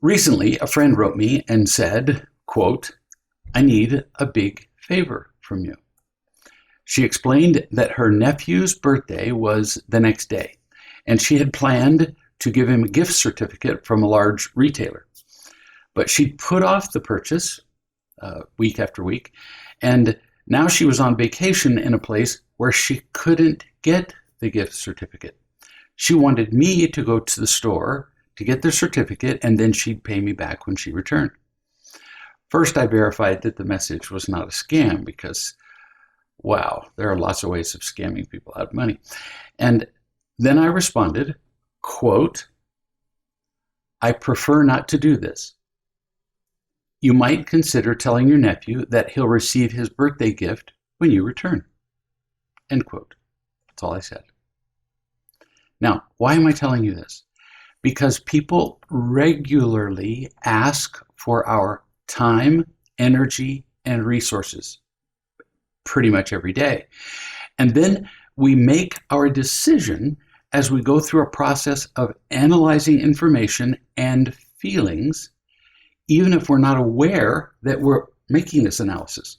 Recently, a friend wrote me and said, quote, "I need a big favor from you." She explained that her nephew's birthday was the next day, and she had planned to give him a gift certificate from a large retailer. But she'd put off the purchase week after week, and now she was on vacation in a place where she couldn't get the gift certificate. She wanted me to go to the store to get the certificate, and then she'd pay me back when she returned. First, I verified that the message was not a scam because, wow, there are lots of ways of scamming people out of money. And then I responded, quote, "I prefer not to do this. You might consider telling your nephew that he'll receive his birthday gift when you return." End quote. That's all I said. Now, why am I telling you this? Because people regularly ask for our time, energy, and resources pretty much every day. And then we make our decision as we go through a process of analyzing information and feelings, even if we're not aware that we're making this analysis.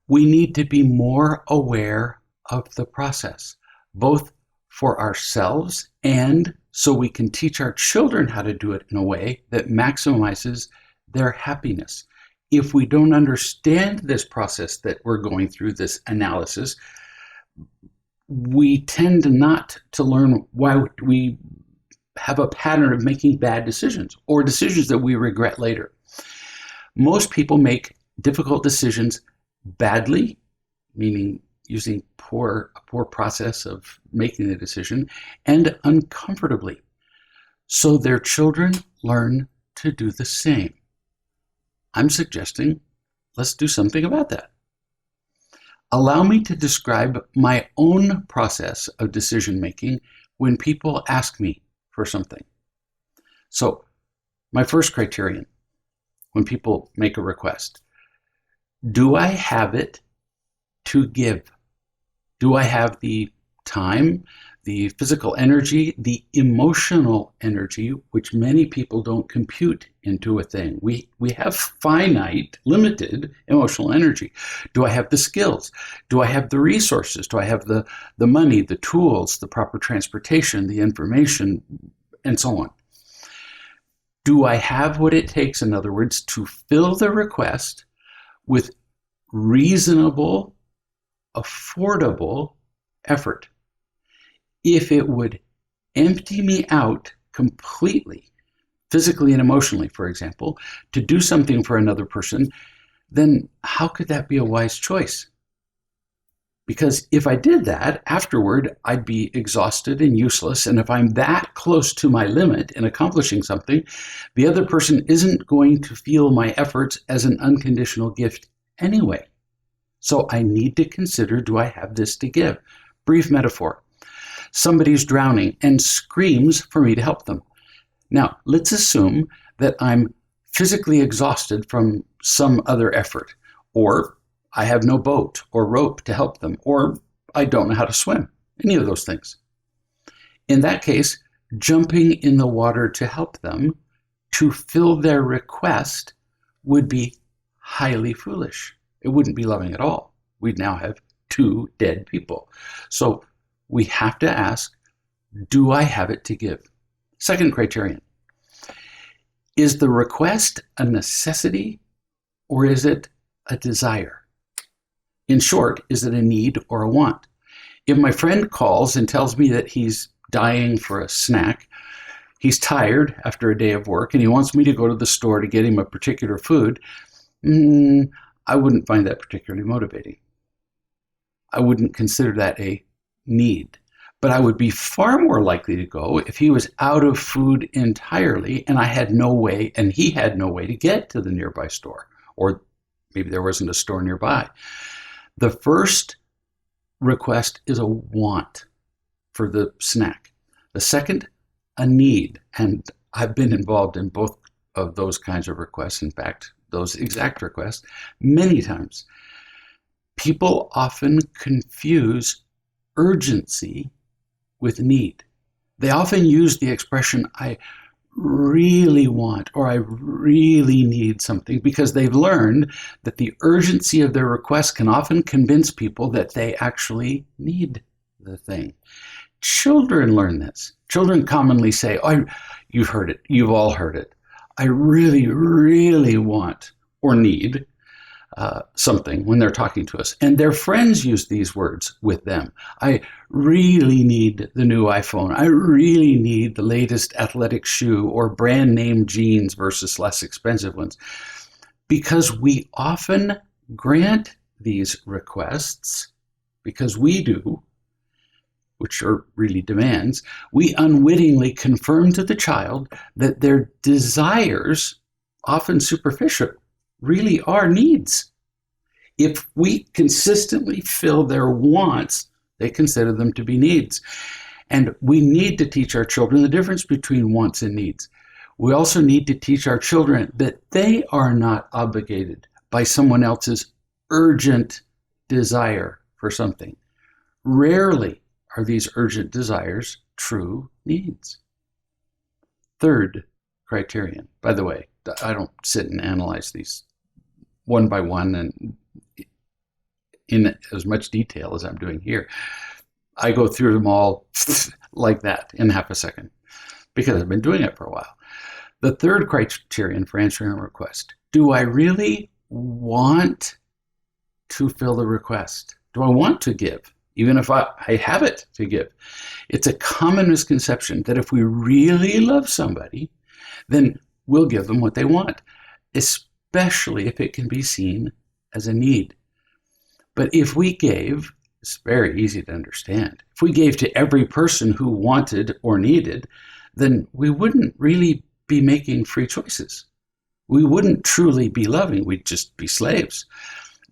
We need to be more aware of the process, both for ourselves and so we can teach our children how to do it in a way that maximizes their happiness. If we don't understand this process that we're going through, this analysis, we tend not to learn why we have a pattern of making bad decisions or decisions that we regret later. Most people make difficult decisions badly, meaning using a poor process of making the decision, and uncomfortably. So their children learn to do the same. I'm suggesting let's do something about that. Allow me to describe my own process of decision making when people ask me for something. So, my first criterion when people make a request: do I have it to give? Do I have the time, the physical energy, the emotional energy, which many people don't compute into a thing? We have finite, limited emotional energy. Do I have the skills? Do I have the resources? Do I have the money, the tools, the proper transportation, the information, and so on? Do I have what it takes, in other words, to fill the request with reasonable, affordable effort? If it would empty me out completely, physically and emotionally, for example, to do something for another person, then how could that be a wise choice? Because if I did that, afterward, I'd be exhausted and useless. And if I'm that close to my limit in accomplishing something, the other person isn't going to feel my efforts as an unconditional gift anyway. So I need to consider, do I have this to give? Brief metaphor. Somebody's drowning and screams for me to help them. Now, let's assume that I'm physically exhausted from some other effort, or I have no boat or rope to help them, or I don't know how to swim, any of those things. In that case, jumping in the water to help them, to fill their request, would be highly foolish. It wouldn't be loving at all. We'd now have 2 dead people. So we have to ask, do I have it to give? Second criterion: is the request a necessity or is it a desire? In short, is it a need or a want? If my friend calls and tells me that he's dying for a snack, he's tired after a day of work, and he wants me to go to the store to get him a particular food, I wouldn't find that particularly motivating. I wouldn't consider that a need. But I would be far more likely to go if he was out of food entirely and he had no way to get to the nearby store, or maybe there wasn't a store nearby. The first request is a want for the snack. The second, a need. And I've been involved in both of those kinds of requests. In fact, those exact requests many times. People often confuse urgency with need. They often use the expression, I really want or I really need something, because they've learned that the urgency of their request can often convince people that they actually need the thing. Children learn this. Children commonly say, "Oh, you've heard it. You've all heard it. I really, really want or need something," when they're talking to us. And their friends use these words with them. "I really need the new iPhone. I really need the latest athletic shoe or brand name jeans versus less expensive ones." Because we often grant these requests, because we do, which are really demands, we unwittingly confirm to the child that their desires, often superficial, really are needs. If we consistently fill their wants, they consider them to be needs. And we need to teach our children the difference between wants and needs. We also need to teach our children that they are not obligated by someone else's urgent desire for something. Rarely are these urgent desires true needs. Third criterion. By the way, I don't sit and analyze these one by one and in as much detail as I'm doing here. I go through them all like that in half a second because I've been doing it for a while. The third criterion for answering a request: do I really want to fill the request? Do I want to give, even if I have it to give? It's a common misconception that if we really love somebody, then we'll give them what they want, especially if it can be seen as a need. But if we gave, it's very easy to understand. If we gave to every person who wanted or needed, then we wouldn't really be making free choices. We wouldn't truly be loving. We'd just be slaves.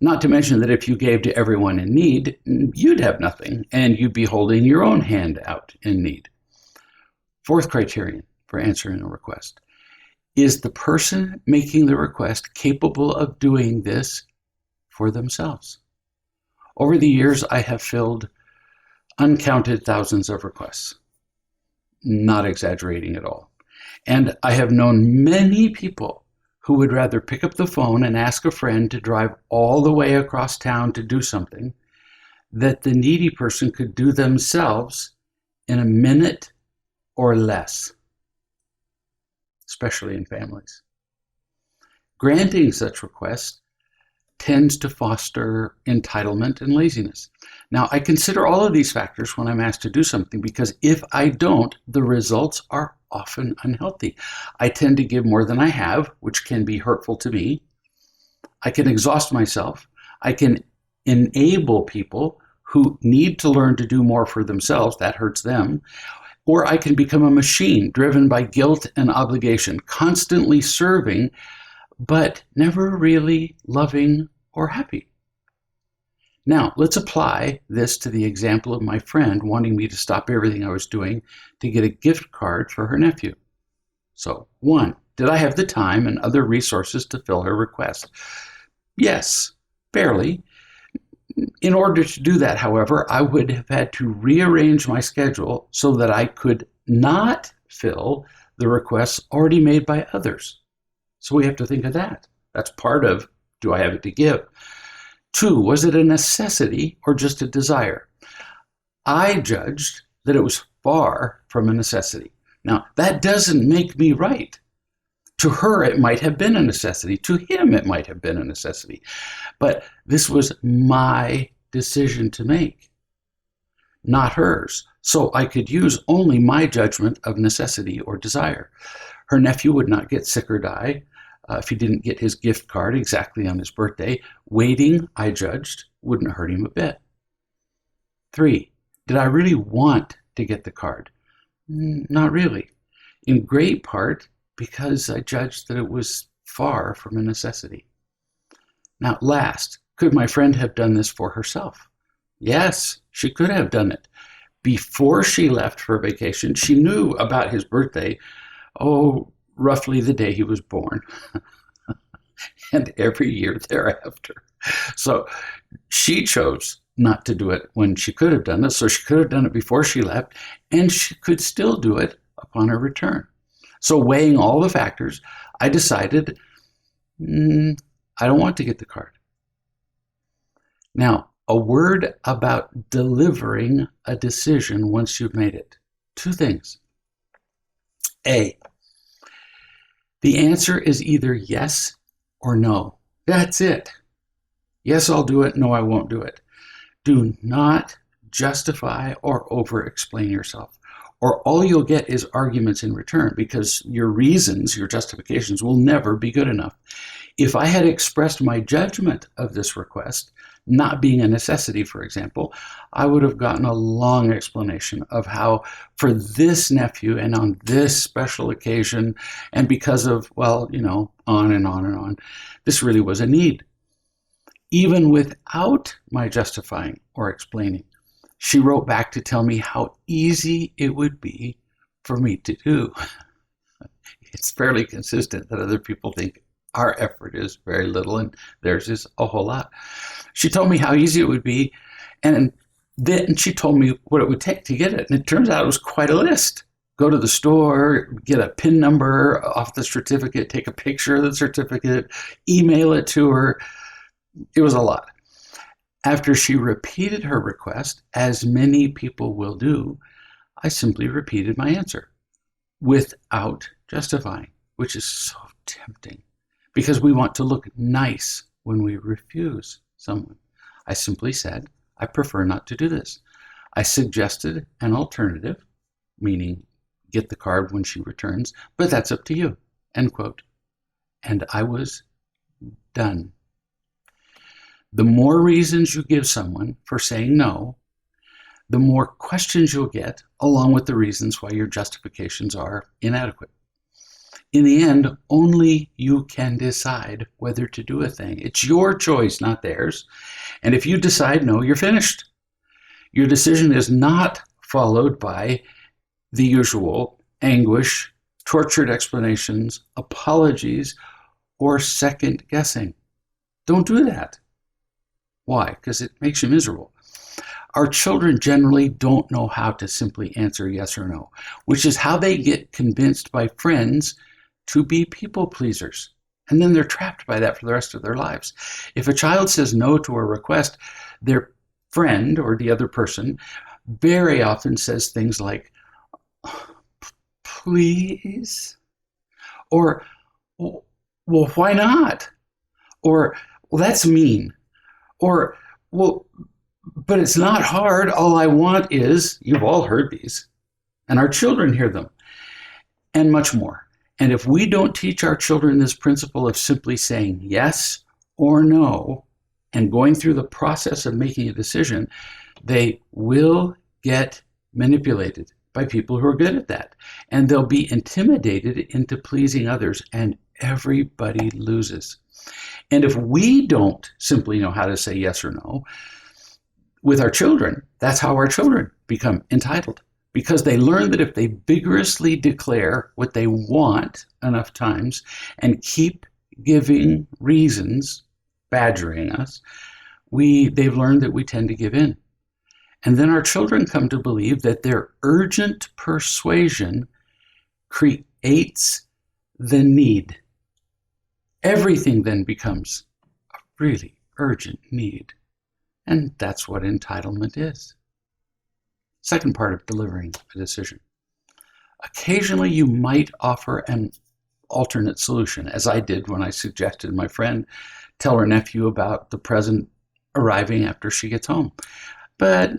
Not to mention that if you gave to everyone in need, you'd have nothing, and you'd be holding your own hand out in need. Fourth criterion for answering a request: is the person making the request capable of doing this for themselves? Over the years, I have filled uncounted thousands of requests, not exaggerating at all. And I have known many people who would rather pick up the phone and ask a friend to drive all the way across town to do something that the needy person could do themselves in a minute or less, especially in families. Granting such requests tends to foster entitlement and laziness. Now, I consider all of these factors when I'm asked to do something, because if I don't, the results are often unhealthy. I tend to give more than I have, which can be hurtful to me. I can exhaust myself. I can enable people who need to learn to do more for themselves. That hurts them. Or I can become a machine driven by guilt and obligation, constantly serving, but never really loving or happy. Now, let's apply this to the example of my friend wanting me to stop everything I was doing to get a gift card for her nephew. So, 1, did I have the time and other resources to fill her request? Yes, barely. In order to do that, however, I would have had to rearrange my schedule so that I could not fill the requests already made by others. So we have to think of that. That's part of, do I have it to give? 2, was it a necessity or just a desire? I judged that it was far from a necessity. Now, that doesn't make me right. To her, it might have been a necessity. To him, it might have been a necessity. But this was my decision to make, not hers. So I could use only my judgment of necessity or desire. Her nephew would not get sick or die if he didn't get his gift card exactly on his birthday. Waiting, I judged, wouldn't hurt him a bit. 3, did I really want to get the card? Not really. In great part because I judged that it was far from a necessity. Now, last, could my friend have done this for herself? Yes, she could have done it. Before she left for vacation, she knew about his birthday, roughly the day he was born, and every year thereafter. So she chose not to do it when she could have done it, so she could have done it before she left, and she could still do it upon her return. So weighing all the factors, I decided I don't want to get the card. Now, a word about delivering a decision once you've made it. Two things. A, the answer is either yes or no. That's it. Yes, I'll do it. No, I won't do it. Do not justify or over-explain yourself, or all you'll get is arguments in return, because your reasons, your justifications will never be good enough. If I had expressed my judgment of this request, not being a necessity, for example, I would have gotten a long explanation of how for this nephew and on this special occasion, and because of, well, on and on and on, this really was a need. Even without my justifying or explaining, she wrote back to tell me how easy it would be for me to do. It's fairly consistent that other people think our effort is very little and theirs is a whole lot. She told me how easy it would be, and then she told me what it would take to get it. And it turns out it was quite a list. Go to the store, get a PIN number off the certificate, take a picture of the certificate, email it to her. It was a lot. After she repeated her request, as many people will do, I simply repeated my answer without justifying, which is so tempting because we want to look nice when we refuse someone. I simply said, I prefer not to do this. I suggested an alternative, meaning get the card when she returns, but that's up to you, end quote. And I was done. The more reasons you give someone for saying no, the more questions you'll get, along with the reasons why your justifications are inadequate. In the end, only you can decide whether to do a thing. It's your choice, not theirs. And if you decide no, you're finished. Your decision is not followed by the usual anguish, tortured explanations, apologies, or second guessing. Don't do that. Why? Because it makes you miserable. Our children generally don't know how to simply answer yes or no, which is how they get convinced by friends to be people pleasers. And then they're trapped by that for the rest of their lives. If a child says no to a request, their friend or the other person very often says things like, please, or, well, why not? Or, well, that's mean. Or, well, but it's not hard. All I want is, you've all heard these, and our children hear them, and much more. And if we don't teach our children this principle of simply saying yes or no, and going through the process of making a decision, they will get manipulated by people who are good at that. And they'll be intimidated into pleasing others, and everybody loses. And if we don't simply know how to say yes or no with our children, that's how our children become entitled. Because they learn that if they vigorously declare what they want enough times and keep giving reasons, badgering us, they've learned that we tend to give in. And then our children come to believe that their urgent persuasion creates the need. Everything then becomes a really urgent need. And that's what entitlement is. Second part of delivering a decision. Occasionally you might offer an alternate solution, as I did when I suggested my friend tell her nephew about the present arriving after she gets home. But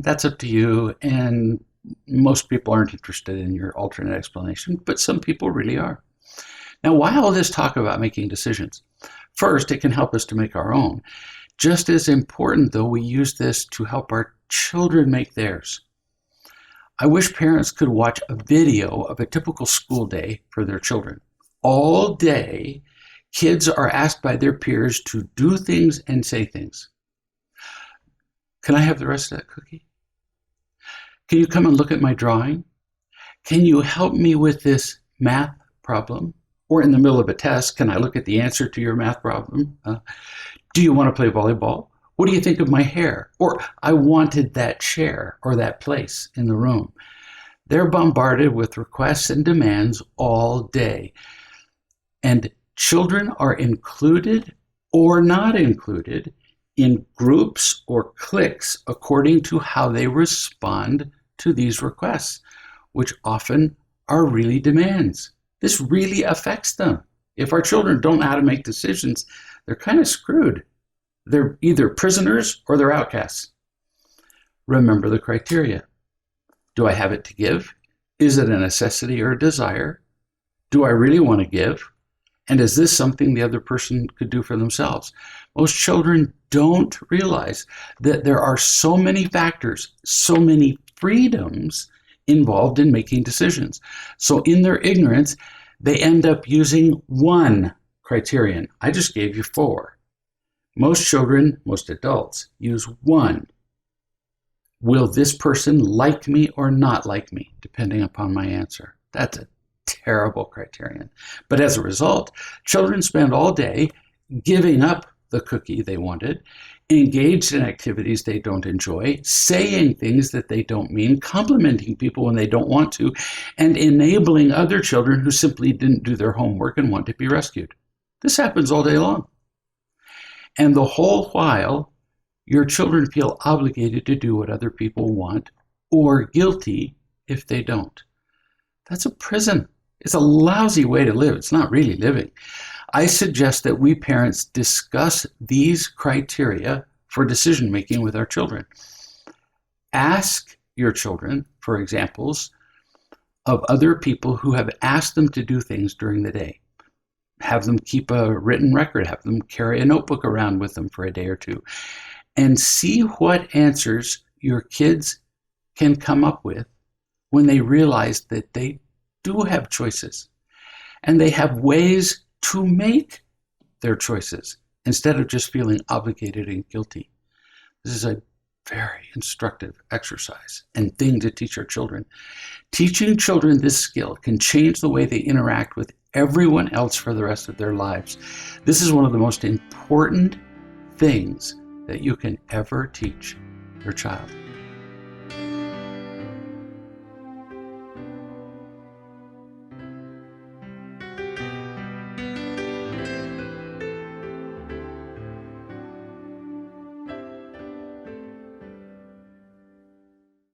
that's up to you, and most people aren't interested in your alternate explanation, but some people really are. Now, why all this talk about making decisions? First, it can help us to make our own. Just as important, though, we use this to help our children make theirs. I wish parents could watch a video of a typical school day for their children. All day, kids are asked by their peers to do things and say things. Can I have the rest of that cookie? Can you come and look at my drawing? Can you help me with this math problem? Or in the middle of a test, can I look at the answer to your math problem? Do you want to play volleyball? What do you think of my hair? Or I wanted that chair or that place in the room. They're bombarded with requests and demands all day. And children are included or not included in groups or cliques according to how they respond to these requests, which often are really demands. This really affects them. If our children don't know how to make decisions, they're kind of screwed. They're either prisoners or they're outcasts. Remember the criteria. Do I have it to give? Is it a necessity or a desire? Do I really want to give? And is this something the other person could do for themselves? Most children don't realize that there are so many factors, so many freedoms involved in making decisions. So in their ignorance, they end up using one criterion. I just gave you 4. Most children, most adults, use 1. Will this person like me or not like me, depending upon my answer? That's a terrible criterion. But as a result, children spend all day giving up the cookie they wanted, engaged in activities they don't enjoy, saying things that they don't mean, complimenting people when they don't want to, and enabling other children who simply didn't do their homework and want to be rescued. This happens all day long. And the whole while, your children feel obligated to do what other people want or guilty if they don't. That's a prison. It's a lousy way to live. It's not really living. I suggest that we parents discuss these criteria for decision making with our children. Ask your children for examples of other people who have asked them to do things during the day. Have them keep a written record, have them carry a notebook around with them for a day or two, and see what answers your kids can come up with when they realize that they do have choices and they have ways to make their choices instead of just feeling obligated and guilty. This is a very instructive exercise and thing to teach our children. Teaching children this skill can change the way they interact with everyone else for the rest of their lives. This is one of the most important things that you can ever teach your child.